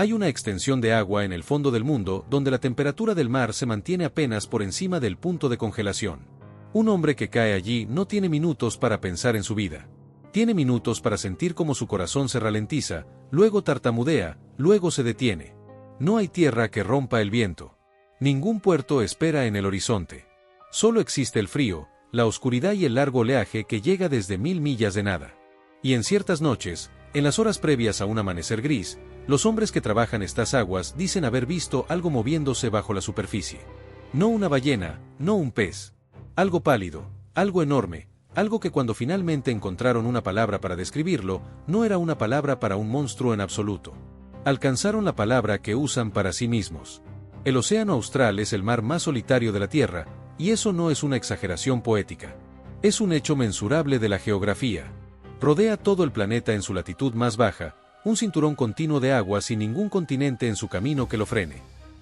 Hay una extensión de agua en el fondo del mundo donde la temperatura del mar se mantiene apenas por encima del punto de congelación. Un hombre que cae allí no tiene minutos para pensar en su vida. Tiene minutos para sentir cómo su corazón se ralentiza, luego tartamudea, luego se detiene. No hay tierra que rompa el viento. Ningún puerto espera en el horizonte. Solo existe el frío, la oscuridad y el largo oleaje que llega desde 1000 millas de nada. Y en ciertas noches, en las horas previas a un amanecer gris, los hombres que trabajan estas aguas dicen haber visto algo moviéndose bajo la superficie. No una ballena, no un pez. Algo pálido, algo enorme, algo que cuando finalmente encontraron una palabra para describirlo, no era una palabra para un monstruo en absoluto. Alcanzaron la palabra que usan para sí mismos. El océano austral es el mar más solitario de la Tierra, y eso no es una exageración poética. Es un hecho mensurable de la geografía. Rodea todo el planeta en su latitud más baja, un cinturón continuo de agua sin ningún continente en su camino que lo frene.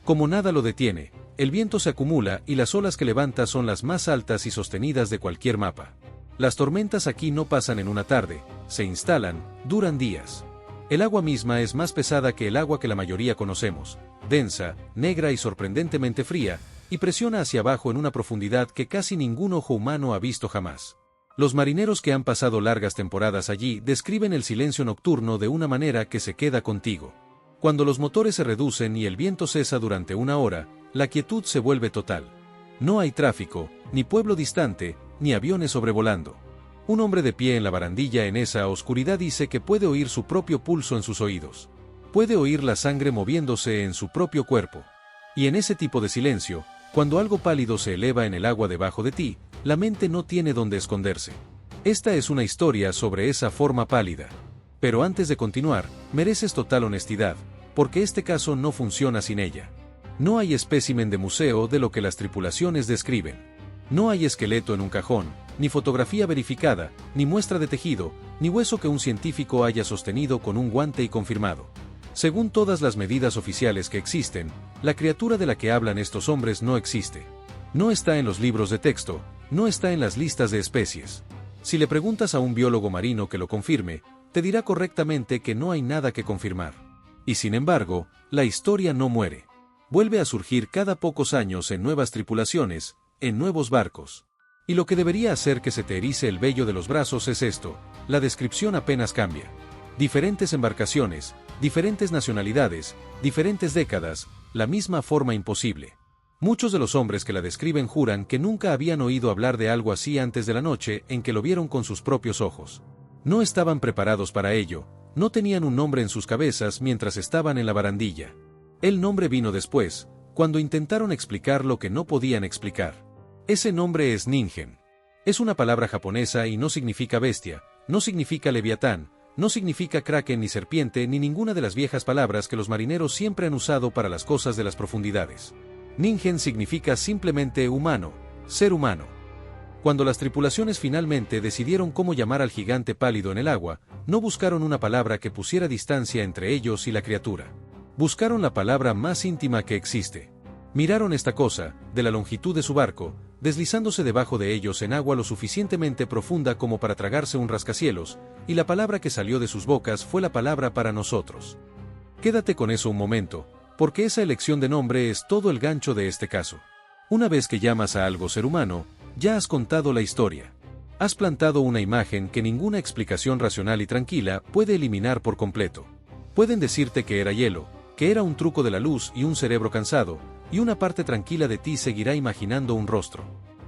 Como nada lo detiene, el viento se acumula y las olas que levanta son las más altas y sostenidas de cualquier mapa. Las tormentas aquí no pasan en una tarde, se instalan, duran días. El agua misma es más pesada que el agua que la mayoría conocemos, densa, negra y sorprendentemente fría, y presiona hacia abajo en una profundidad que casi ningún ojo humano ha visto jamás. Los marineros que han pasado largas temporadas allí describen el silencio nocturno de una manera que se queda contigo. Cuando los motores se reducen y el viento cesa durante una hora, la quietud se vuelve total. No hay tráfico, ni pueblo distante, ni aviones sobrevolando. Un hombre de pie en la barandilla en esa oscuridad dice que puede oír su propio pulso en sus oídos. Puede oír la sangre moviéndose en su propio cuerpo. Y en ese tipo de silencio, cuando algo pálido se eleva en el agua debajo de ti, la mente no tiene dónde esconderse. Esta es una historia sobre esa forma pálida. Pero antes de continuar, mereces total honestidad, porque este caso no funciona sin ella. No hay espécimen de museo de lo que las tripulaciones describen. No hay esqueleto en un cajón, ni fotografía verificada, ni muestra de tejido, ni hueso que un científico haya sostenido con un guante y confirmado. Según todas las medidas oficiales que existen, la criatura de la que hablan estos hombres no existe. No está en los libros de texto, no está en las listas de especies. Si le preguntas a un biólogo marino que lo confirme, te dirá correctamente que no hay nada que confirmar. Y sin embargo, la historia no muere. Vuelve a surgir cada pocos años en nuevas tripulaciones, en nuevos barcos. Y lo que debería hacer que se te erice el vello de los brazos es esto: la descripción apenas cambia. Diferentes embarcaciones, diferentes nacionalidades, diferentes décadas, la misma forma imposible. Muchos de los hombres que la describen juran que nunca habían oído hablar de algo así antes de la noche en que lo vieron con sus propios ojos. No estaban preparados para ello, no tenían un nombre en sus cabezas mientras estaban en la barandilla. El nombre vino después, cuando intentaron explicar lo que no podían explicar. Ese nombre es Ningen. Es una palabra japonesa y no significa bestia, no significa leviatán, no significa kraken ni serpiente ni ninguna de las viejas palabras que los marineros siempre han usado para las cosas de las profundidades. Ningen significa simplemente humano, ser humano. Cuando las tripulaciones finalmente decidieron cómo llamar al gigante pálido en el agua, no buscaron una palabra que pusiera distancia entre ellos y la criatura. Buscaron la palabra más íntima que existe. Miraron esta cosa, de la longitud de su barco, deslizándose debajo de ellos en agua lo suficientemente profunda como para tragarse un rascacielos, y la palabra que salió de sus bocas fue la palabra para nosotros. Quédate con eso un momento, porque esa elección de nombre es todo el gancho de este caso. Una vez que llamas a algo ser humano, ya has contado la historia. Has plantado una imagen que ninguna explicación racional y tranquila puede eliminar por completo. Pueden decirte que era hielo, que era un truco de la luz y un cerebro cansado, y una parte tranquila de ti seguirá imaginando un rostro.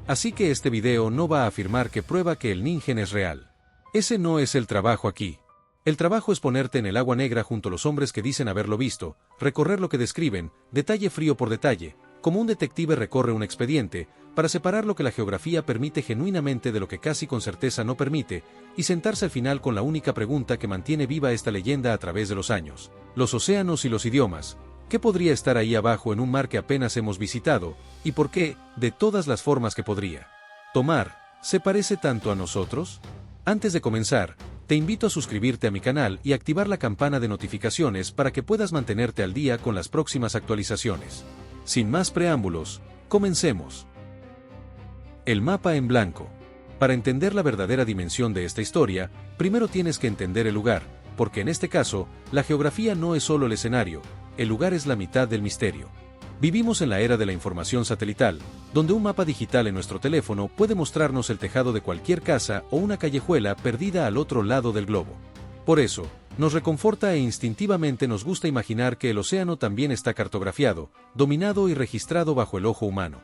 Así que este video no va a afirmar que prueba que el Ningen es real. Ese no es el trabajo aquí. El trabajo es ponerte en el agua negra junto a los hombres que dicen haberlo visto, recorrer lo que describen, detalle frío por detalle, como un detective recorre un expediente, para separar lo que la geografía permite genuinamente de lo que casi con certeza no permite, y sentarse al final con la única pregunta que mantiene viva esta leyenda a través de los años: los océanos y los idiomas. ¿Qué podría estar ahí abajo en un mar que apenas hemos visitado, y por qué, de todas las formas que podría tomar, se parece tanto a nosotros? Antes de comenzar, te invito a suscribirte a mi canal y activar la campana de notificaciones para que puedas mantenerte al día con las próximas actualizaciones. Sin más preámbulos, comencemos. El mapa en blanco. Para entender la verdadera dimensión de esta historia, primero tienes que entender el lugar, porque en este caso, la geografía no es solo el escenario, el lugar es la mitad del misterio. Vivimos en la era de la información satelital, donde un mapa digital en nuestro teléfono puede mostrarnos el tejado de cualquier casa o una callejuela perdida al otro lado del globo. Por eso, nos reconforta e instintivamente nos gusta imaginar que el océano también está cartografiado, dominado y registrado bajo el ojo humano.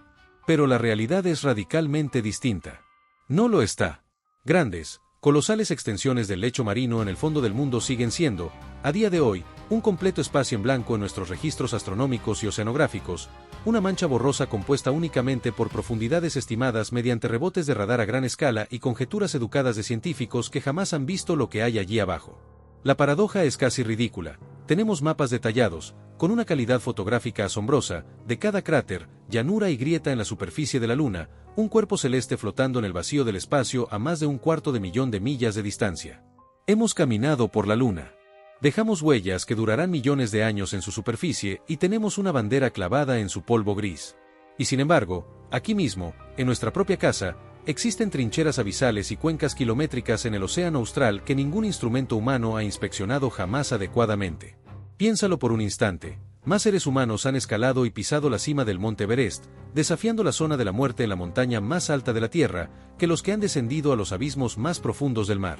Pero la realidad es radicalmente distinta. No lo está. Grandes, colosales extensiones del lecho marino en el fondo del mundo siguen siendo, a día de hoy, un completo espacio en blanco en nuestros registros astronómicos y oceanográficos, una mancha borrosa compuesta únicamente por profundidades estimadas mediante rebotes de radar a gran escala y conjeturas educadas de científicos que jamás han visto lo que hay allí abajo. La paradoja es casi ridícula. Tenemos mapas detallados, con una calidad fotográfica asombrosa, de cada cráter, llanura y grieta en la superficie de la Luna, un cuerpo celeste flotando en el vacío del espacio a más de 250.000 de millas de distancia. Hemos caminado por la Luna. Dejamos huellas que durarán millones de años en su superficie y tenemos una bandera clavada en su polvo gris. Y sin embargo, aquí mismo, en nuestra propia casa, existen trincheras abisales y cuencas kilométricas en el océano austral que ningún instrumento humano ha inspeccionado jamás adecuadamente. Piénsalo por un instante. Más seres humanos han escalado y pisado la cima del Monte Everest, desafiando la zona de la muerte en la montaña más alta de la Tierra, que los que han descendido a los abismos más profundos del mar.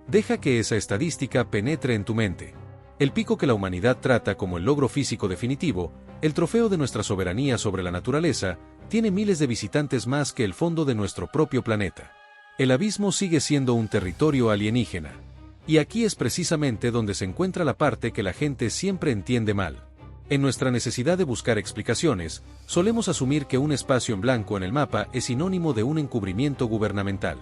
Deja que esa estadística penetre en tu mente. El pico que la humanidad trata como el logro físico definitivo, el trofeo de nuestra soberanía sobre la naturaleza, tiene miles de visitantes más que el fondo de nuestro propio planeta. El abismo sigue siendo un territorio alienígena. Y aquí es precisamente donde se encuentra la parte que la gente siempre entiende mal. En nuestra necesidad de buscar explicaciones, solemos asumir que un espacio en blanco en el mapa es sinónimo de un encubrimiento gubernamental.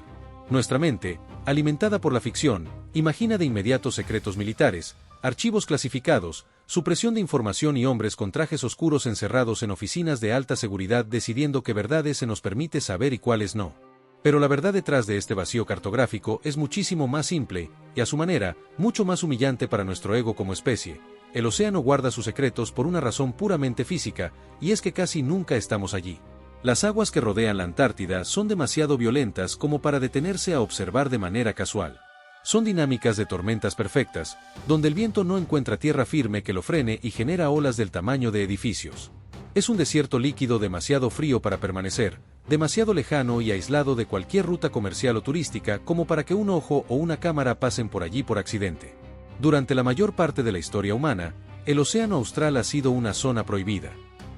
Nuestra mente, alimentada por la ficción, imagina de inmediato secretos militares, archivos clasificados, supresión de información y hombres con trajes oscuros encerrados en oficinas de alta seguridad decidiendo qué verdades se nos permite saber y cuáles no. Pero la verdad detrás de este vacío cartográfico es muchísimo más simple, y a su manera, mucho más humillante para nuestro ego como especie. El océano guarda sus secretos por una razón puramente física, y es que casi nunca estamos allí. Las aguas que rodean la Antártida son demasiado violentas como para detenerse a observar de manera casual. Son dinámicas de tormentas perfectas, donde el viento no encuentra tierra firme que lo frene y genera olas del tamaño de edificios. Es un desierto líquido demasiado frío para permanecer, demasiado lejano y aislado de cualquier ruta comercial o turística como para que un ojo o una cámara pasen por allí por accidente. Durante la mayor parte de la historia humana, el océano austral ha sido una zona prohibida.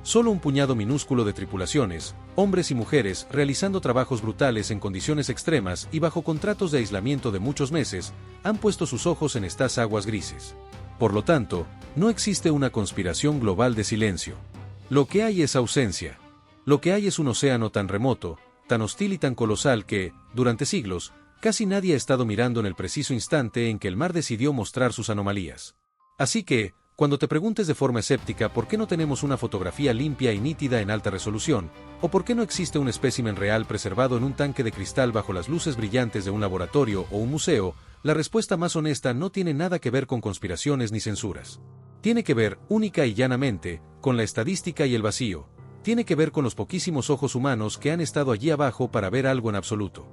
Solo un puñado minúsculo de tripulaciones, hombres y mujeres, realizando trabajos brutales en condiciones extremas y bajo contratos de aislamiento de muchos meses, han puesto sus ojos en estas aguas grises. Por lo tanto, no existe una conspiración global de silencio. Lo que hay es ausencia. Lo que hay es un océano tan remoto, tan hostil y tan colosal que, durante siglos, casi nadie ha estado mirando en el preciso instante en que el mar decidió mostrar sus anomalías. Así que, cuando te preguntes de forma escéptica por qué no tenemos una fotografía limpia y nítida en alta resolución, o por qué no existe un espécimen real preservado en un tanque de cristal bajo las luces brillantes de un laboratorio o un museo, la respuesta más honesta no tiene nada que ver con conspiraciones ni censuras. Tiene que ver, única y llanamente, con la estadística y el vacío. Tiene que ver con los poquísimos ojos humanos que han estado allí abajo para ver algo en absoluto.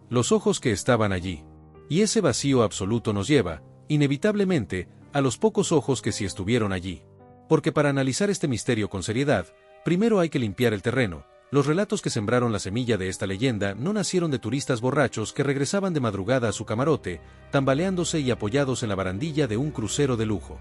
Los ojos que estaban allí. Y ese vacío absoluto nos lleva, inevitablemente, a los pocos ojos que sí estuvieron allí. Porque para analizar este misterio con seriedad, primero hay que limpiar el terreno. Los relatos que sembraron la semilla de esta leyenda no nacieron de turistas borrachos que regresaban de madrugada a su camarote, tambaleándose y apoyados en la barandilla de un crucero de lujo.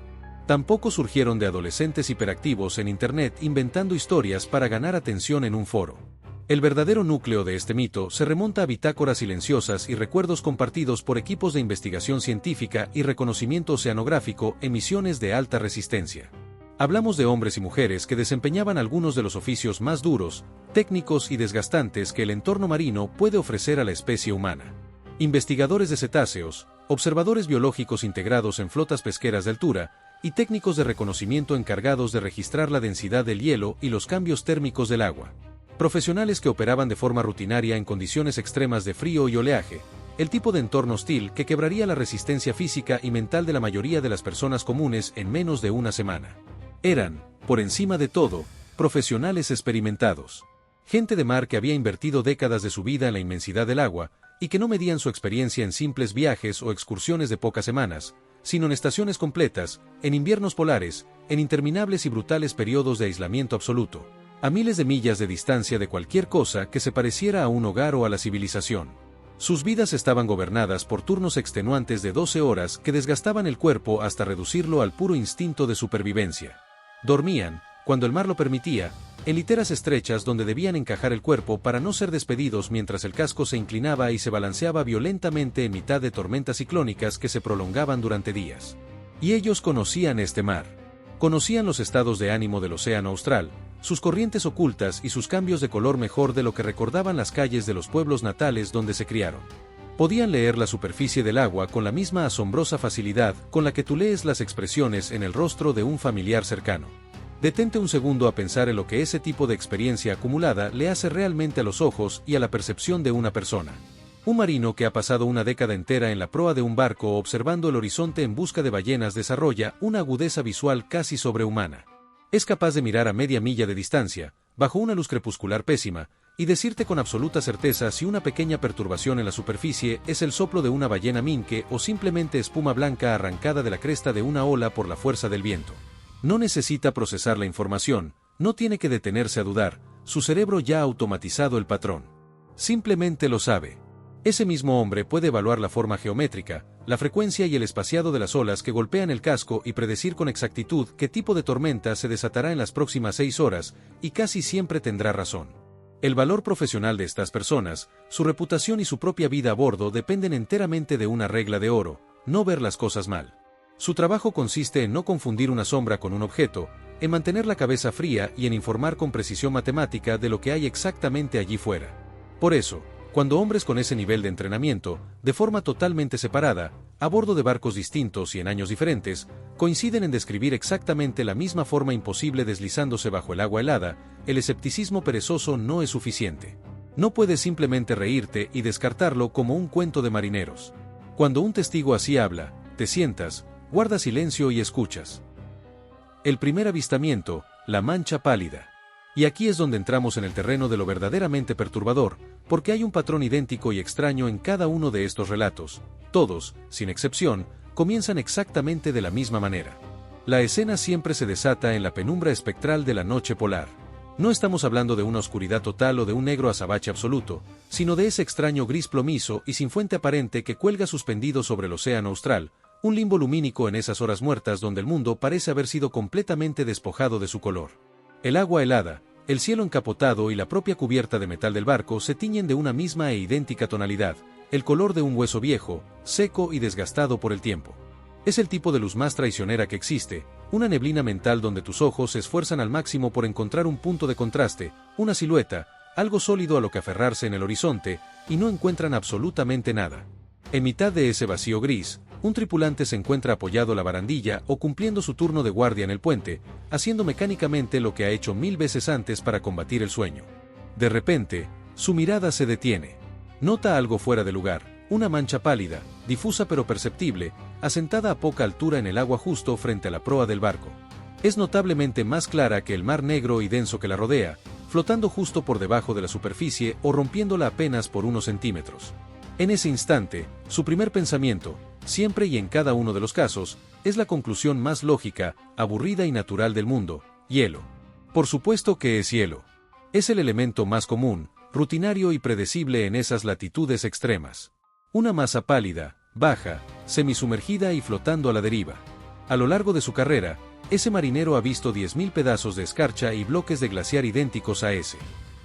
Tampoco surgieron de adolescentes hiperactivos en Internet inventando historias para ganar atención en un foro. El verdadero núcleo de este mito se remonta a bitácoras silenciosas y recuerdos compartidos por equipos de investigación científica y reconocimiento oceanográfico en misiones de alta resistencia. Hablamos de hombres y mujeres que desempeñaban algunos de los oficios más duros, técnicos y desgastantes que el entorno marino puede ofrecer a la especie humana. Investigadores de cetáceos, observadores biológicos integrados en flotas pesqueras de altura, y técnicos de reconocimiento encargados de registrar la densidad del hielo y los cambios térmicos del agua. Profesionales que operaban de forma rutinaria en condiciones extremas de frío y oleaje, el tipo de entorno hostil que quebraría la resistencia física y mental de la mayoría de las personas comunes en menos de una semana. Eran, por encima de todo, profesionales experimentados. Gente de mar que había invertido décadas de su vida en la inmensidad del agua, y que no medían su experiencia en simples viajes o excursiones de pocas semanas, sino en estaciones completas, en inviernos polares, en interminables y brutales periodos de aislamiento absoluto, a miles de millas de distancia de cualquier cosa que se pareciera a un hogar o a la civilización. Sus vidas estaban gobernadas por turnos extenuantes de 12 horas que desgastaban el cuerpo hasta reducirlo al puro instinto de supervivencia. Dormían, cuando el mar lo permitía, en literas estrechas donde debían encajar el cuerpo para no ser despedidos mientras el casco se inclinaba y se balanceaba violentamente en mitad de tormentas ciclónicas que se prolongaban durante días. Y ellos conocían este mar. Conocían los estados de ánimo del océano austral, sus corrientes ocultas y sus cambios de color mejor de lo que recordaban las calles de los pueblos natales donde se criaron. Podían leer la superficie del agua con la misma asombrosa facilidad con la que tú lees las expresiones en el rostro de un familiar cercano. Detente un segundo a pensar en lo que ese tipo de experiencia acumulada le hace realmente a los ojos y a la percepción de una persona. Un marino que ha pasado una década entera en la proa de un barco observando el horizonte en busca de ballenas desarrolla una agudeza visual casi sobrehumana. Es capaz de mirar a media milla de distancia, bajo una luz crepuscular pésima, y decirte con absoluta certeza si una pequeña perturbación en la superficie es el soplo de una ballena minke o simplemente espuma blanca arrancada de la cresta de una ola por la fuerza del viento. No necesita procesar la información, no tiene que detenerse a dudar, su cerebro ya ha automatizado el patrón. Simplemente lo sabe. Ese mismo hombre puede evaluar la forma geométrica, la frecuencia y el espaciado de las olas que golpean el casco y predecir con exactitud qué tipo de tormenta se desatará en las próximas 6 horas, y casi siempre tendrá razón. El valor profesional de estas personas, su reputación y su propia vida a bordo dependen enteramente de una regla de oro: no ver las cosas mal. Su trabajo consiste en no confundir una sombra con un objeto, en mantener la cabeza fría y en informar con precisión matemática de lo que hay exactamente allí fuera. Por eso, cuando hombres con ese nivel de entrenamiento, de forma totalmente separada, a bordo de barcos distintos y en años diferentes, coinciden en describir exactamente la misma forma imposible deslizándose bajo el agua helada, el escepticismo perezoso no es suficiente. No puedes simplemente reírte y descartarlo como un cuento de marineros. Cuando un testigo así habla, te sientas, guarda silencio y escuchas. El primer avistamiento, la mancha pálida. Y aquí es donde entramos en el terreno de lo verdaderamente perturbador, porque hay un patrón idéntico y extraño en cada uno de estos relatos. Todos, sin excepción, comienzan exactamente de la misma manera. La escena siempre se desata en la penumbra espectral de la noche polar. No estamos hablando de una oscuridad total o de un negro azabache absoluto, sino de ese extraño gris plomizo y sin fuente aparente que cuelga suspendido sobre el océano austral, un limbo lumínico en esas horas muertas donde el mundo parece haber sido completamente despojado de su color. El agua helada, el cielo encapotado y la propia cubierta de metal del barco se tiñen de una misma e idéntica tonalidad, el color de un hueso viejo, seco y desgastado por el tiempo. Es el tipo de luz más traicionera que existe, una neblina mental donde tus ojos se esfuerzan al máximo por encontrar un punto de contraste, una silueta, algo sólido a lo que aferrarse en el horizonte, y no encuentran absolutamente nada. En mitad de ese vacío gris, un tripulante se encuentra apoyado a la barandilla o cumpliendo su turno de guardia en el puente, haciendo mecánicamente lo que ha hecho 1000 veces antes para combatir el sueño. De repente, su mirada se detiene. Nota algo fuera de lugar, una mancha pálida, difusa pero perceptible, asentada a poca altura en el agua justo frente a la proa del barco. Es notablemente más clara que el mar negro y denso que la rodea, flotando justo por debajo de la superficie o rompiéndola apenas por unos centímetros. En ese instante, su primer pensamiento, siempre y en cada uno de los casos, es la conclusión más lógica, aburrida y natural del mundo: hielo. Por supuesto que es hielo. Es el elemento más común, rutinario y predecible en esas latitudes extremas. Una masa pálida, baja, semisumergida y flotando a la deriva. A lo largo de su carrera, ese marinero ha visto 10.000 pedazos de escarcha y bloques de glaciar idénticos a ese.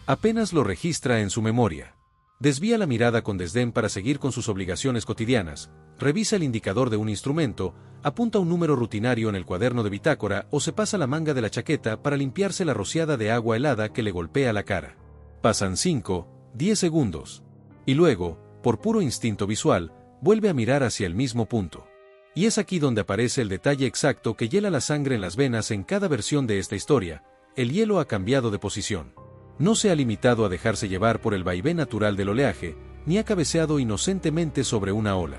Apenas lo registra en su memoria. Desvía la mirada con desdén para seguir con sus obligaciones cotidianas, revisa el indicador de un instrumento, apunta un número rutinario en el cuaderno de bitácora o se pasa la manga de la chaqueta para limpiarse la rociada de agua helada que le golpea la cara. Pasan 5, 10 segundos. Y luego, por puro instinto visual, vuelve a mirar hacia el mismo punto. Y es aquí donde aparece el detalle exacto que hiela la sangre en las venas en cada versión de esta historia: el hielo ha cambiado de posición. No se ha limitado a dejarse llevar por el vaivén natural del oleaje, ni ha cabeceado inocentemente sobre una ola.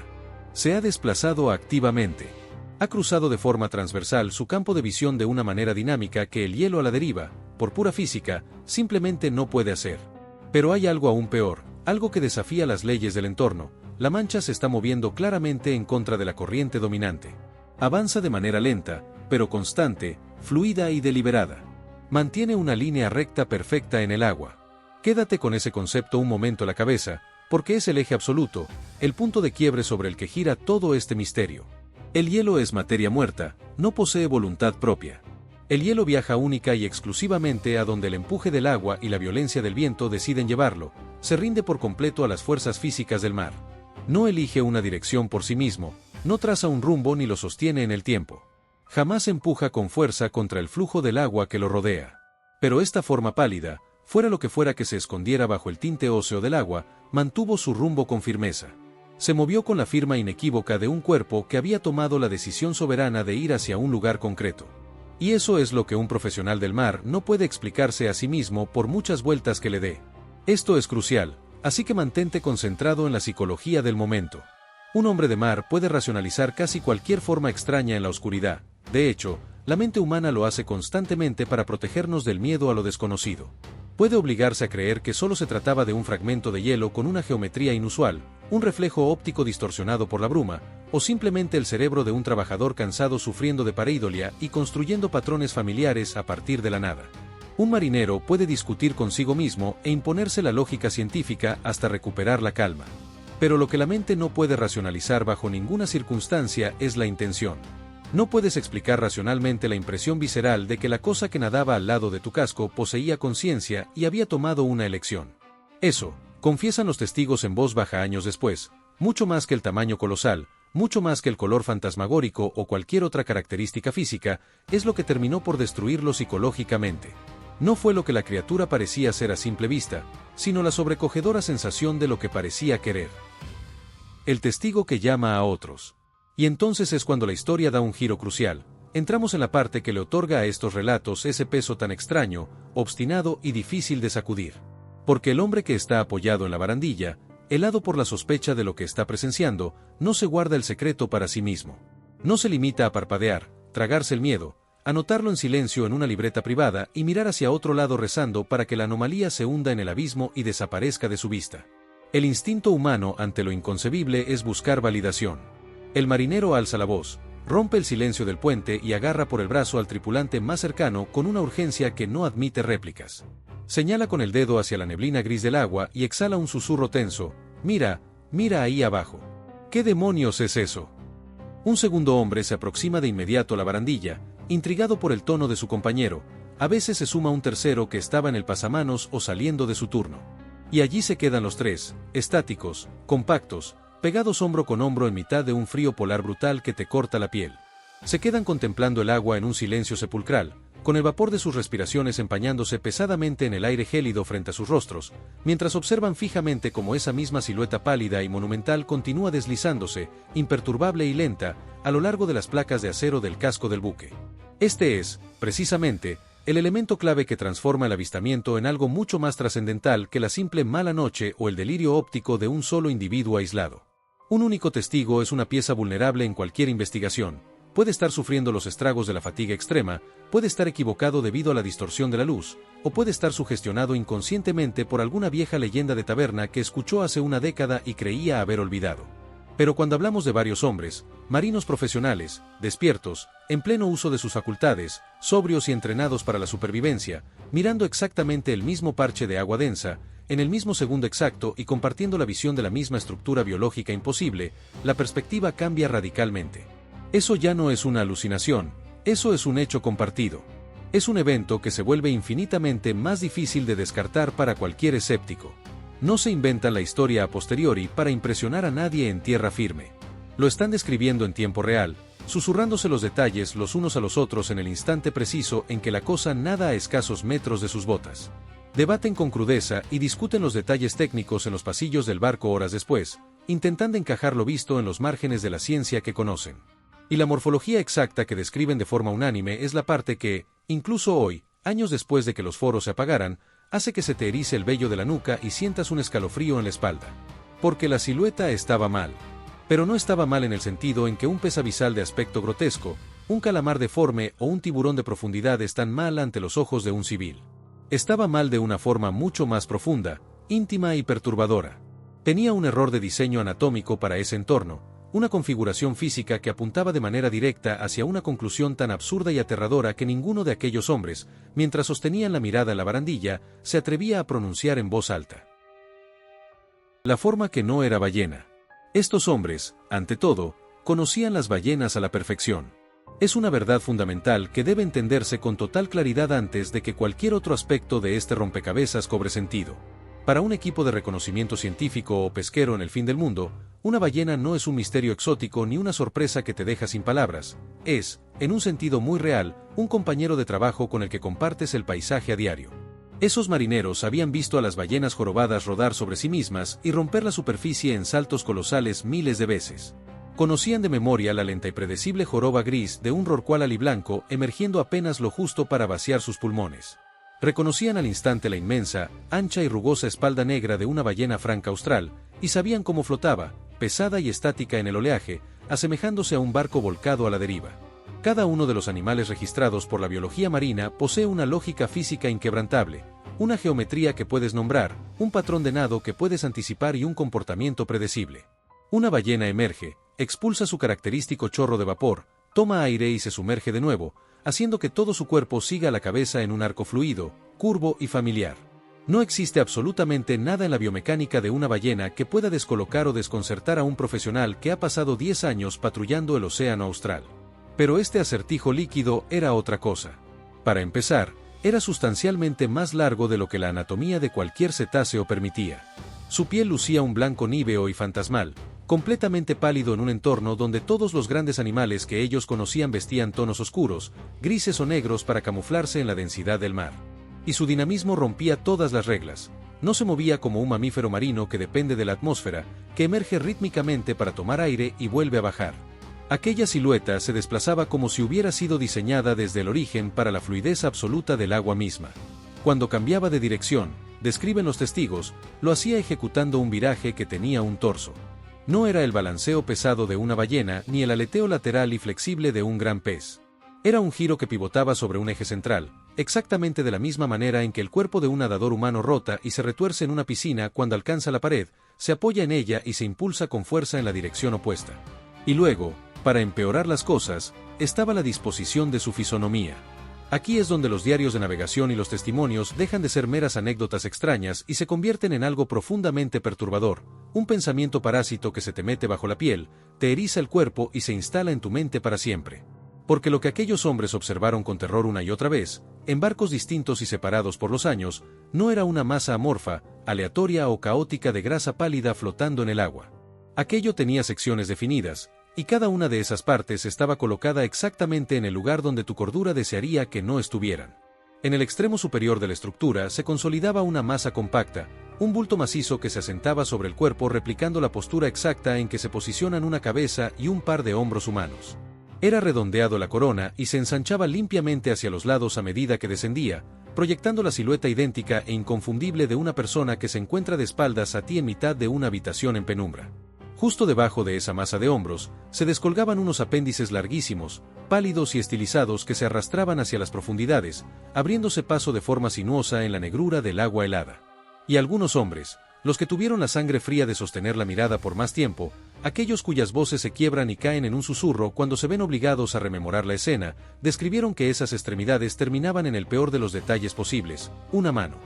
Se ha desplazado activamente. Ha cruzado de forma transversal su campo de visión de una manera dinámica que el hielo a la deriva, por pura física, simplemente no puede hacer. Pero hay algo aún peor, algo que desafía las leyes del entorno, la mancha se está moviendo claramente en contra de la corriente dominante. Avanza de manera lenta, pero constante, fluida y deliberada. Mantiene una línea recta perfecta en el agua. Quédate con ese concepto un momento en la cabeza, porque es el eje absoluto, el punto de quiebre sobre el que gira todo este misterio. El hielo es materia muerta, no posee voluntad propia. El hielo viaja única y exclusivamente a donde el empuje del agua y la violencia del viento deciden llevarlo, se rinde por completo a las fuerzas físicas del mar. No elige una dirección por sí mismo, no traza un rumbo ni lo sostiene en el tiempo. Jamás empuja con fuerza contra el flujo del agua que lo rodea. Pero esta forma pálida, fuera lo que fuera que se escondiera bajo el tinte óseo del agua, mantuvo su rumbo con firmeza. Se movió con la firma inequívoca de un cuerpo que había tomado la decisión soberana de ir hacia un lugar concreto. Y eso es lo que un profesional del mar no puede explicarse a sí mismo por muchas vueltas que le dé. Esto es crucial, así que mantente concentrado en la psicología del momento. Un hombre de mar puede racionalizar casi cualquier forma extraña en la oscuridad. De hecho, la mente humana lo hace constantemente para protegernos del miedo a lo desconocido. Puede obligarse a creer que solo se trataba de un fragmento de hielo con una geometría inusual, un reflejo óptico distorsionado por la bruma, o simplemente el cerebro de un trabajador cansado sufriendo de pareidolia y construyendo patrones familiares a partir de la nada. Un marinero puede discutir consigo mismo e imponerse la lógica científica hasta recuperar la calma. Pero lo que la mente no puede racionalizar bajo ninguna circunstancia es la intención. No puedes explicar racionalmente la impresión visceral de que la cosa que nadaba al lado de tu casco poseía conciencia y había tomado una elección. Eso, confiesan los testigos en voz baja años después, mucho más que el tamaño colosal, mucho más que el color fantasmagórico o cualquier otra característica física, es lo que terminó por destruirlo psicológicamente. No fue lo que la criatura parecía ser a simple vista, sino la sobrecogedora sensación de lo que parecía querer. El testigo que llama a otros. Y entonces es cuando la historia da un giro crucial. Entramos en la parte que le otorga a estos relatos ese peso tan extraño, obstinado y difícil de sacudir. Porque el hombre que está apoyado en la barandilla, helado por la sospecha de lo que está presenciando, no se guarda el secreto para sí mismo. No se limita a parpadear, tragarse el miedo, anotarlo en silencio en una libreta privada y mirar hacia otro lado rezando para que la anomalía se hunda en el abismo y desaparezca de su vista. El instinto humano ante lo inconcebible es buscar validación. El marinero alza la voz, rompe el silencio del puente y agarra por el brazo al tripulante más cercano con una urgencia que no admite réplicas. Señala con el dedo hacia la neblina gris del agua y exhala un susurro tenso: «Mira, mira ahí abajo». ¿Qué demonios es eso? Un segundo hombre se aproxima de inmediato a la barandilla, intrigado por el tono de su compañero. A veces se suma un tercero que estaba en el pasamanos o saliendo de su turno. Y allí se quedan los tres, estáticos, compactos, pegados hombro con hombro en mitad de un frío polar brutal que te corta la piel. Se quedan contemplando el agua en un silencio sepulcral, con el vapor de sus respiraciones empañándose pesadamente en el aire gélido frente a sus rostros, mientras observan fijamente cómo esa misma silueta pálida y monumental continúa deslizándose, imperturbable y lenta, a lo largo de las placas de acero del casco del buque. Este es, precisamente, el elemento clave que transforma el avistamiento en algo mucho más trascendental que la simple mala noche o el delirio óptico de un solo individuo aislado. Un único testigo es una pieza vulnerable en cualquier investigación. Puede estar sufriendo los estragos de la fatiga extrema, puede estar equivocado debido a la distorsión de la luz, o puede estar sugestionado inconscientemente por alguna vieja leyenda de taberna que escuchó hace una década y creía haber olvidado. Pero cuando hablamos de varios hombres, marinos profesionales, despiertos, en pleno uso de sus facultades, sobrios y entrenados para la supervivencia, mirando exactamente el mismo parche de agua densa, en el mismo segundo exacto y compartiendo la visión de la misma estructura biológica imposible, la perspectiva cambia radicalmente. Eso ya no es una alucinación, eso es un hecho compartido. Es un evento que se vuelve infinitamente más difícil de descartar para cualquier escéptico. No se inventan la historia a posteriori para impresionar a nadie en tierra firme. Lo están describiendo en tiempo real, susurrándose los detalles los unos a los otros en el instante preciso en que la cosa nada a escasos metros de sus botas. Debaten con crudeza y discuten los detalles técnicos en los pasillos del barco horas después, intentando encajar lo visto en los márgenes de la ciencia que conocen. Y la morfología exacta que describen de forma unánime es la parte que, incluso hoy, años después de que los foros se apagaran, hace que se te erice el vello de la nuca y sientas un escalofrío en la espalda. Porque la silueta estaba mal. Pero no estaba mal en el sentido en que un pez abisal de aspecto grotesco, un calamar deforme o un tiburón de profundidad están mal ante los ojos de un civil. Estaba mal de una forma mucho más profunda, íntima y perturbadora. Tenía un error de diseño anatómico para ese entorno, una configuración física que apuntaba de manera directa hacia una conclusión tan absurda y aterradora que ninguno de aquellos hombres, mientras sostenían la mirada en la barandilla, se atrevía a pronunciar en voz alta. La forma que no era ballena. Estos hombres, ante todo, conocían las ballenas a la perfección. Es una verdad fundamental que debe entenderse con total claridad antes de que cualquier otro aspecto de este rompecabezas cobre sentido. Para un equipo de reconocimiento científico o pesquero en el fin del mundo, una ballena no es un misterio exótico ni una sorpresa que te deja sin palabras. Es, en un sentido muy real, un compañero de trabajo con el que compartes el paisaje a diario. Esos marineros habían visto a las ballenas jorobadas rodar sobre sí mismas y romper la superficie en saltos colosales miles de veces. Conocían de memoria la lenta y predecible joroba gris de un rorcual aliblanco emergiendo apenas lo justo para vaciar sus pulmones. Reconocían al instante la inmensa, ancha y rugosa espalda negra de una ballena franca austral, y sabían cómo flotaba, pesada y estática en el oleaje, asemejándose a un barco volcado a la deriva. Cada uno de los animales registrados por la biología marina posee una lógica física inquebrantable, una geometría que puedes nombrar, un patrón de nado que puedes anticipar y un comportamiento predecible. Una ballena emerge, expulsa su característico chorro de vapor, toma aire y se sumerge de nuevo, haciendo que todo su cuerpo siga a la cabeza en un arco fluido, curvo y familiar. No existe absolutamente nada en la biomecánica de una ballena que pueda descolocar o desconcertar a un profesional que ha pasado 10 años patrullando el océano austral. Pero este acertijo líquido era otra cosa. Para empezar, era sustancialmente más largo de lo que la anatomía de cualquier cetáceo permitía. Su piel lucía un blanco níveo y fantasmal, completamente pálido en un entorno donde todos los grandes animales que ellos conocían vestían tonos oscuros, grises o negros para camuflarse en la densidad del mar. Y su dinamismo rompía todas las reglas. No se movía como un mamífero marino que depende de la atmósfera, que emerge rítmicamente para tomar aire y vuelve a bajar. Aquella silueta se desplazaba como si hubiera sido diseñada desde el origen para la fluidez absoluta del agua misma. Cuando cambiaba de dirección, describen los testigos, lo hacía ejecutando un viraje que tenía un torso. No era el balanceo pesado de una ballena ni el aleteo lateral y flexible de un gran pez. Era un giro que pivotaba sobre un eje central, exactamente de la misma manera en que el cuerpo de un nadador humano rota y se retuerce en una piscina cuando alcanza la pared, se apoya en ella y se impulsa con fuerza en la dirección opuesta. Y luego, para empeorar las cosas, estaba la disposición de su fisonomía. Aquí es donde los diarios de navegación y los testimonios dejan de ser meras anécdotas extrañas y se convierten en algo profundamente perturbador, un pensamiento parásito que se te mete bajo la piel, te eriza el cuerpo y se instala en tu mente para siempre. Porque lo que aquellos hombres observaron con terror una y otra vez, en barcos distintos y separados por los años, no era una masa amorfa, aleatoria o caótica de grasa pálida flotando en el agua. Aquello tenía secciones definidas, y cada una de esas partes estaba colocada exactamente en el lugar donde tu cordura desearía que no estuvieran. En el extremo superior de la estructura se consolidaba una masa compacta, un bulto macizo que se asentaba sobre el cuerpo replicando la postura exacta en que se posicionan una cabeza y un par de hombros humanos. Era redondeado la corona y se ensanchaba limpiamente hacia los lados a medida que descendía, proyectando la silueta idéntica e inconfundible de una persona que se encuentra de espaldas a ti en mitad de una habitación en penumbra. Justo debajo de esa masa de hombros, se descolgaban unos apéndices larguísimos, pálidos y estilizados que se arrastraban hacia las profundidades, abriéndose paso de forma sinuosa en la negrura del agua helada. Y algunos hombres, los que tuvieron la sangre fría de sostener la mirada por más tiempo, aquellos cuyas voces se quiebran y caen en un susurro cuando se ven obligados a rememorar la escena, describieron que esas extremidades terminaban en el peor de los detalles posibles, una mano.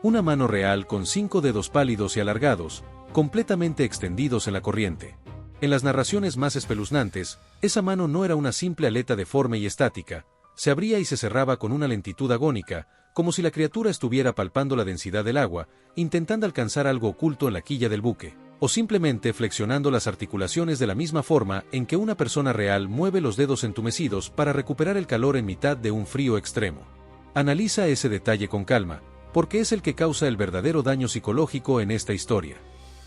Una mano real con 5 dedos pálidos y alargados, completamente extendidos en la corriente. En las narraciones más espeluznantes, esa mano no era una simple aleta deforme y estática, se abría y se cerraba con una lentitud agónica, como si la criatura estuviera palpando la densidad del agua, intentando alcanzar algo oculto en la quilla del buque, o simplemente flexionando las articulaciones de la misma forma en que una persona real mueve los dedos entumecidos para recuperar el calor en mitad de un frío extremo. Analiza ese detalle con calma, porque es el que causa el verdadero daño psicológico en esta historia.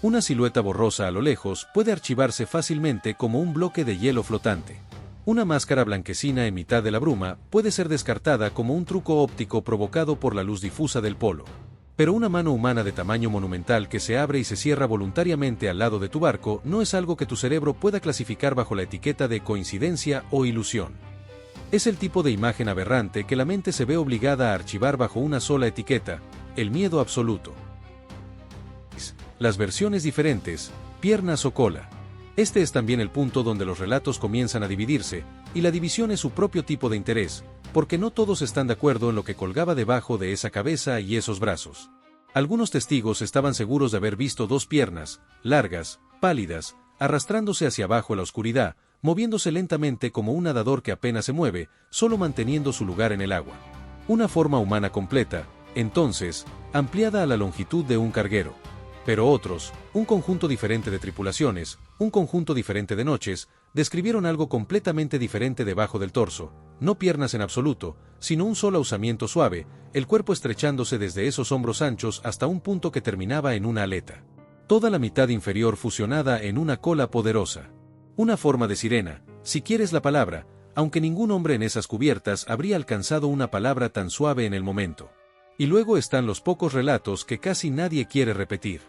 Una silueta borrosa a lo lejos puede archivarse fácilmente como un bloque de hielo flotante. Una máscara blanquecina en mitad de la bruma puede ser descartada como un truco óptico provocado por la luz difusa del polo. Pero una mano humana de tamaño monumental que se abre y se cierra voluntariamente al lado de tu barco no es algo que tu cerebro pueda clasificar bajo la etiqueta de coincidencia o ilusión. Es el tipo de imagen aberrante que la mente se ve obligada a archivar bajo una sola etiqueta, el miedo absoluto. las versiones diferentes, piernas o cola. Este es también el punto donde los relatos comienzan a dividirse, y la división es su propio tipo de interés, porque no todos están de acuerdo en lo que colgaba debajo de esa cabeza y esos brazos. Algunos testigos estaban seguros de haber visto dos piernas, largas, pálidas, arrastrándose hacia abajo en la oscuridad, moviéndose lentamente como un nadador que apenas se mueve, solo manteniendo su lugar en el agua. Una forma humana completa, entonces, ampliada a la longitud de un carguero. Pero otros, un conjunto diferente de tripulaciones, un conjunto diferente de noches, describieron algo completamente diferente debajo del torso, no piernas en absoluto, sino un solo ausamiento suave, el cuerpo estrechándose desde esos hombros anchos hasta un punto que terminaba en una aleta. Toda la mitad inferior fusionada en una cola poderosa. Una forma de sirena, si quieres la palabra, aunque ningún hombre en esas cubiertas habría alcanzado una palabra tan suave en el momento. Y luego están los pocos relatos que casi nadie quiere repetir.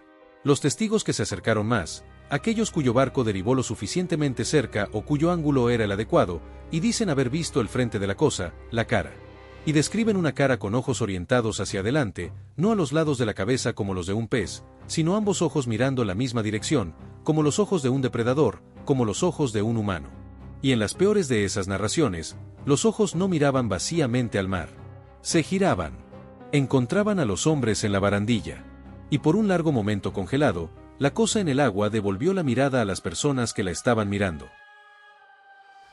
Los testigos que se acercaron más, aquellos cuyo barco derivó lo suficientemente cerca o cuyo ángulo era el adecuado, y dicen haber visto el frente de la cosa, la cara. Y describen una cara con ojos orientados hacia adelante, no a los lados de la cabeza como los de un pez, sino ambos ojos mirando la misma dirección, como los ojos de un depredador, como los ojos de un humano. Y en las peores de esas narraciones, los ojos no miraban vacíamente al mar. Se giraban. Encontraban a los hombres en la barandilla. Y por un largo momento congelado, la cosa en el agua devolvió la mirada a las personas que la estaban mirando.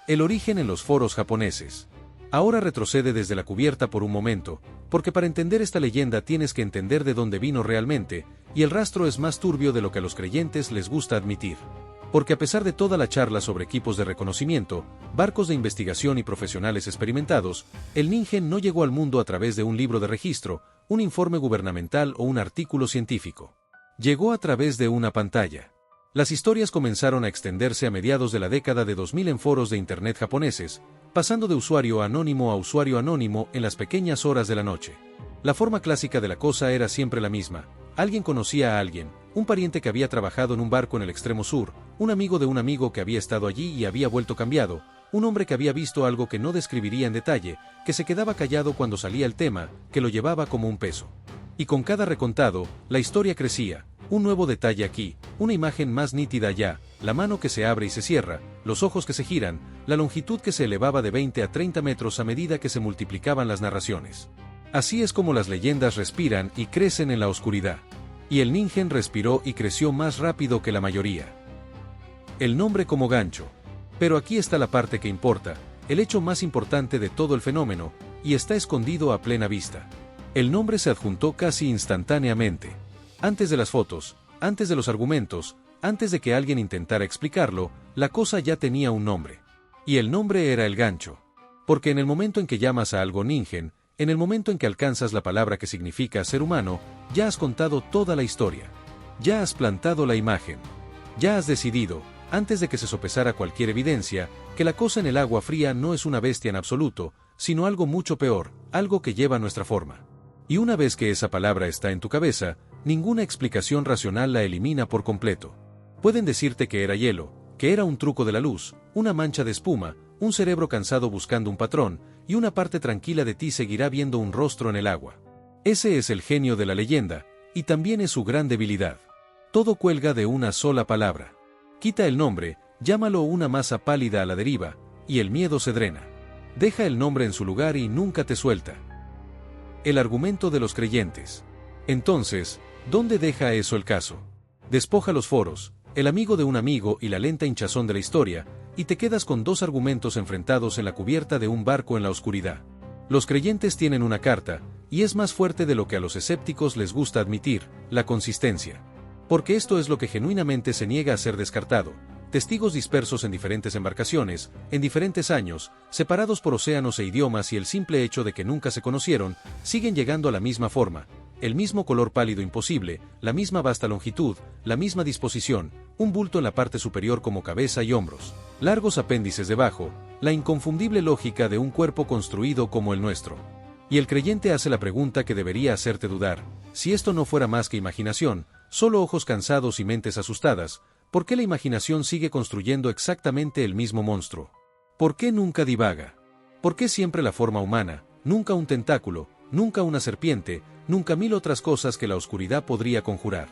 El origen en los foros japoneses. Ahora retrocede desde la cubierta por un momento, porque para entender esta leyenda tienes que entender de dónde vino realmente, y el rastro es más turbio de lo que a los creyentes les gusta admitir. Porque a pesar de toda la charla sobre equipos de reconocimiento, barcos de investigación y profesionales experimentados, el Ningen no llegó al mundo a través de un libro de registro, un informe gubernamental o un artículo científico. Llegó a través de una pantalla. Las historias comenzaron a extenderse a mediados de la década de 2000 en foros de internet japoneses, pasando de usuario anónimo a usuario anónimo en las pequeñas horas de la noche. La forma clásica de la cosa era siempre la misma. Alguien conocía a alguien, un pariente que había trabajado en un barco en el extremo sur, un amigo de un amigo que había estado allí y había vuelto cambiado, un hombre que había visto algo que no describiría en detalle, que se quedaba callado cuando salía el tema, que lo llevaba como un peso. Y con cada recontado, la historia crecía, un nuevo detalle aquí, una imagen más nítida allá, la mano que se abre y se cierra, los ojos que se giran, la longitud que se elevaba de 20 a 30 metros a medida que se multiplicaban las narraciones. Así es como las leyendas respiran y crecen en la oscuridad. Y el Ningen respiró y creció más rápido que la mayoría. El nombre como gancho. Pero aquí está la parte que importa, el hecho más importante de todo el fenómeno, y está escondido a plena vista. El nombre se adjuntó casi instantáneamente. Antes de las fotos, antes de los argumentos, antes de que alguien intentara explicarlo, la cosa ya tenía un nombre. Y el nombre era el gancho. Porque en el momento en que llamas a algo Ningen, en el momento en que alcanzas la palabra que significa ser humano, ya has contado toda la historia. Ya has plantado la imagen. Ya has decidido, antes de que se sopesara cualquier evidencia, que la cosa en el agua fría no es una bestia en absoluto, sino algo mucho peor, algo que lleva nuestra forma. Y una vez que esa palabra está en tu cabeza, ninguna explicación racional la elimina por completo. Pueden decirte que era hielo, que era un truco de la luz, una mancha de espuma, un cerebro cansado buscando un patrón, y una parte tranquila de ti seguirá viendo un rostro en el agua. Ese es el genio de la leyenda, y también es su gran debilidad. Todo cuelga de una sola palabra. Quita el nombre, llámalo una masa pálida a la deriva, y el miedo se drena. Deja el nombre en su lugar y nunca te suelta. El argumento de los creyentes. Entonces, ¿dónde deja eso el caso? Despoja los foros, el amigo de un amigo y la lenta hinchazón de la historia, y te quedas con dos argumentos enfrentados en la cubierta de un barco en la oscuridad. Los creyentes tienen una carta, y es más fuerte de lo que a los escépticos les gusta admitir, la consistencia. Porque esto es lo que genuinamente se niega a ser descartado. Testigos dispersos en diferentes embarcaciones, en diferentes años, separados por océanos e idiomas y el simple hecho de que nunca se conocieron, siguen llegando a la misma forma, el mismo color pálido imposible, la misma vasta longitud, la misma disposición, un bulto en la parte superior como cabeza y hombros, largos apéndices debajo, la inconfundible lógica de un cuerpo construido como el nuestro. Y el creyente hace la pregunta que debería hacerte dudar, si esto no fuera más que imaginación, solo ojos cansados y mentes asustadas, ¿por qué la imaginación sigue construyendo exactamente el mismo monstruo? ¿Por qué nunca divaga? ¿Por qué siempre la forma humana, nunca un tentáculo, nunca una serpiente, nunca mil otras cosas que la oscuridad podría conjurar?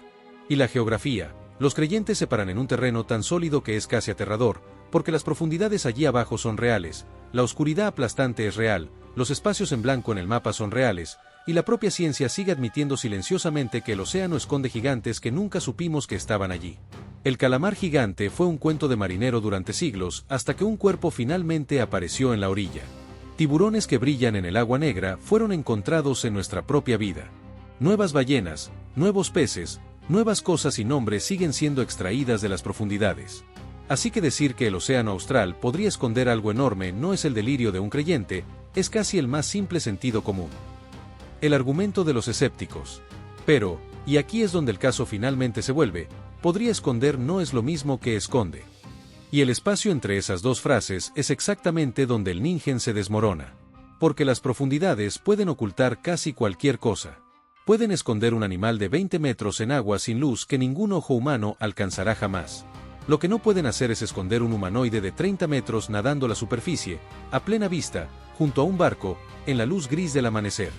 Y la geografía. Los creyentes se paran en un terreno tan sólido que es casi aterrador, porque las profundidades allí abajo son reales, la oscuridad aplastante es real, los espacios en blanco en el mapa son reales, y la propia ciencia sigue admitiendo silenciosamente que el océano esconde gigantes que nunca supimos que estaban allí. El calamar gigante fue un cuento de marinero durante siglos hasta que un cuerpo finalmente apareció en la orilla. Tiburones que brillan en el agua negra fueron encontrados en nuestra propia vida. Nuevas ballenas, nuevos peces, nuevas cosas y nombres siguen siendo extraídas de las profundidades. Así que decir que el océano austral podría esconder algo enorme no es el delirio de un creyente, es casi el más simple sentido común. El argumento de los escépticos. Pero, y aquí es donde el caso finalmente se vuelve, podría esconder no es lo mismo que esconde. Y el espacio entre esas dos frases es exactamente donde el Ningen se desmorona. Porque las profundidades pueden ocultar casi cualquier cosa. Pueden esconder un animal de 20 metros en agua sin luz que ningún ojo humano alcanzará jamás. Lo que no pueden hacer es esconder un humanoide de 30 metros nadando la superficie, a plena vista, junto a un barco, en la luz gris del amanecer.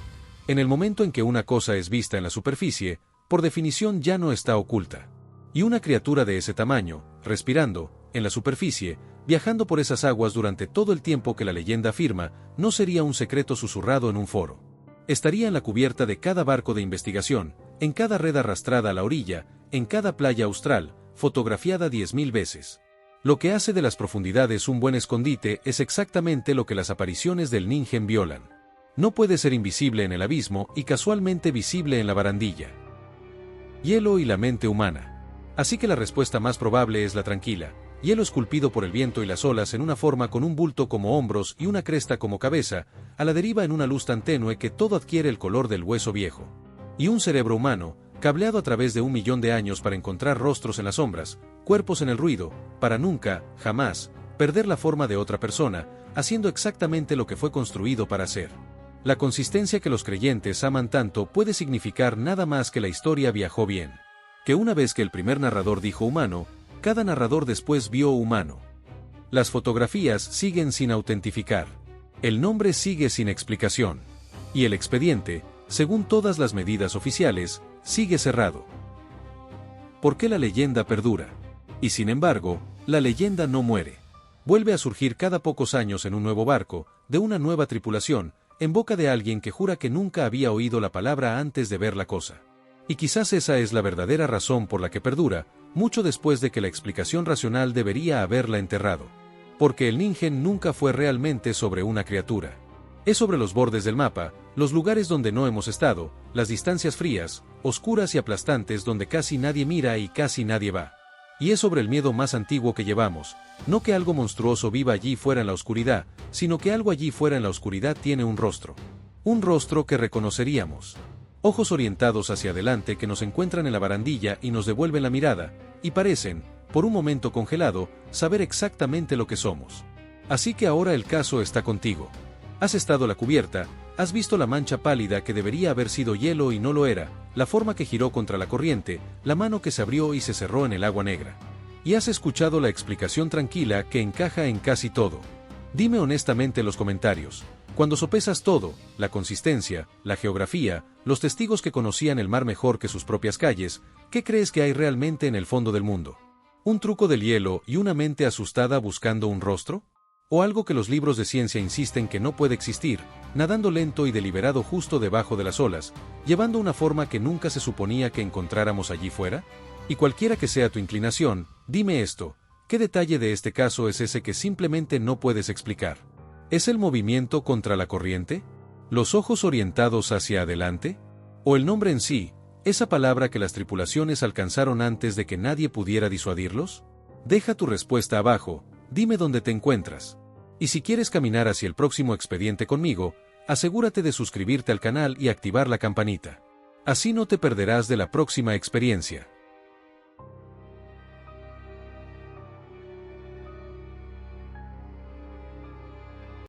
En el momento en que una cosa es vista en la superficie, por definición ya no está oculta. Y una criatura de ese tamaño, respirando, en la superficie, viajando por esas aguas durante todo el tiempo que la leyenda afirma, no sería un secreto susurrado en un foro. Estaría en la cubierta de cada barco de investigación, en cada red arrastrada a la orilla, en cada playa austral, fotografiada 10.000 veces. Lo que hace de las profundidades un buen escondite es exactamente lo que las apariciones del Ningen violan. No puede ser invisible en el abismo y casualmente visible en la barandilla. Hielo y la mente humana. Así que la respuesta más probable es la tranquila. Hielo esculpido por el viento y las olas en una forma con un bulto como hombros y una cresta como cabeza, a la deriva en una luz tan tenue que todo adquiere el color del hueso viejo. Y un cerebro humano, cableado a través de 1 millón de años para encontrar rostros en las sombras, cuerpos en el ruido, para nunca, jamás, perder la forma de otra persona, haciendo exactamente lo que fue construido para hacer. La consistencia que los creyentes aman tanto puede significar nada más que la historia viajó bien. Que una vez que el primer narrador dijo humano, cada narrador después vio humano. Las fotografías siguen sin autentificar. El nombre sigue sin explicación. Y el expediente, según todas las medidas oficiales, sigue cerrado. ¿Por qué la leyenda perdura? Y sin embargo, la leyenda no muere. Vuelve a surgir cada pocos años en un nuevo barco, de una nueva tripulación, en boca de alguien que jura que nunca había oído la palabra antes de ver la cosa. Y quizás esa es la verdadera razón por la que perdura, mucho después de que la explicación racional debería haberla enterrado. Porque el Ningen nunca fue realmente sobre una criatura. Es sobre los bordes del mapa, los lugares donde no hemos estado, las distancias frías, oscuras y aplastantes donde casi nadie mira y casi nadie va. Y es sobre el miedo más antiguo que llevamos, no que algo monstruoso viva allí fuera en la oscuridad, sino que algo allí fuera en la oscuridad tiene un rostro. Un rostro que reconoceríamos. Ojos orientados hacia adelante que nos encuentran en la barandilla y nos devuelven la mirada, y parecen, por un momento congelado, saber exactamente lo que somos. Así que ahora el caso está contigo. Has estado a la cubierta, has visto la mancha pálida que debería haber sido hielo y no lo era, la forma que giró contra la corriente, la mano que se abrió y se cerró en el agua negra. Y has escuchado la explicación tranquila que encaja en casi todo. Dime honestamente en los comentarios. Cuando sopesas todo, la consistencia, la geografía, los testigos que conocían el mar mejor que sus propias calles, ¿qué crees que hay realmente en el fondo del mundo? ¿Un truco del hielo y una mente asustada buscando un rostro? ¿O algo que los libros de ciencia insisten que no puede existir, nadando lento y deliberado justo debajo de las olas, llevando una forma que nunca se suponía que encontráramos allí fuera? Y cualquiera que sea tu inclinación, dime esto, ¿qué detalle de este caso es ese que simplemente no puedes explicar? ¿Es el movimiento contra la corriente? ¿Los ojos orientados hacia adelante? ¿O el nombre en sí, esa palabra que las tripulaciones alcanzaron antes de que nadie pudiera disuadirlos? Deja tu respuesta abajo, dime dónde te encuentras. Y si quieres caminar hacia el próximo expediente conmigo, asegúrate de suscribirte al canal y activar la campanita. Así no te perderás de la próxima experiencia.